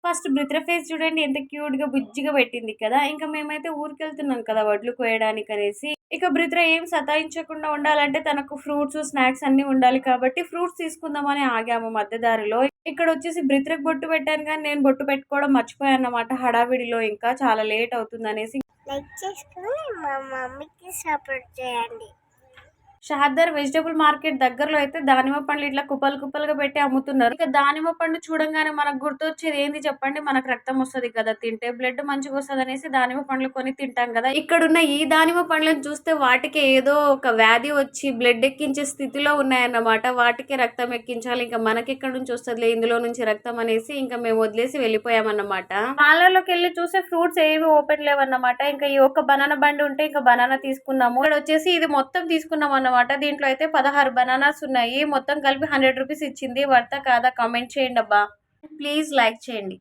First బృత్ర face చూడండి ఎంత క్యూట్‌గా, బుజ్జిగా పెట్టింది కదా! ఇంక మేమైతే ఊరికెళ్తున్నాం కదా! వడ్లు కోయడానికనేసి. ఇక బృత్ర ఏం సతాయించకుండా ఉండాలంటే తనకు ఫ్రూట్స్, స్నాక్స్ అన్నీ ఉండాలి కాబట్టి ఫ్రూట్స్ తీసుకుందామని ఆగాము మధ్య దారిలో. ఇక్కడొచ్చేసి బృత్రకి బొట్టు పెట్టాను గానీ నేను బొట్టు పెట్టుకోవడం మర్చిపోయానన్నమాట హడావిడిలో ఇంకా చాలా లేట్ అవుతుందనేసి. లైక్ చేసుకొని మా మమ్మీకి సపోర్ట్ చేయండి. షహద్దర్ వెజిటబుల్ మార్కెట్ దగ్గరలో అయితే దానిమ్మ పండ్లు ఇట్లా కుప్పలు కుప్పలుగా పెట్టి అమ్ముతున్నారు. ఇక దానిమ్మ పండు చూడంగానే మనకు గుర్తొచ్చేది ఏంది చెప్పండి? మనకు రక్తం వస్తది కదా! తింటే బ్లడ్ మంచిగొస్తదనేసి దానిమ్మ పండ్లు కొని తింటాం గదా! ఇక్కడున్న ఈ దానిమ్మ పండ్లను చూస్తే వాటికి ఏదో ఒక వ్యాధి వచ్చి బ్లడ్ ఎక్కించే స్థితిలో ఉన్నాయన్నమాట. వాటికి రక్తం ఎక్కించాలి. ఇంక మనకెక్కడి నుంచి వస్తదిలే ఇందులో నుంచి రక్తం అనేసి ఇంక మేము వదిలేసి వెళ్ళిపోయామన్నమాట. పార్లర్‌లోకెళ్ళి చూస్తే ఫ్రూట్స్ ఏవి ఓపెన్ లేవన్నమాట. ఇంక ఈ ఒక్క బనానా బండి ఉంటే ఇంక బనానా తీసుకున్నాము. ఇక్కడొచ్చేసి ఇది మొత్తం తీసుకున్నామన్నమాట. దీంట్లో అయితే 16 బనానాస్ ఉన్నాయి. మొత్తం కలిపి రూ. 100 ఇచ్చింది. వర్తా కాదా కామెంట్ చేయండబ్బా! ప్లీజ్ లైక్ చేయండి.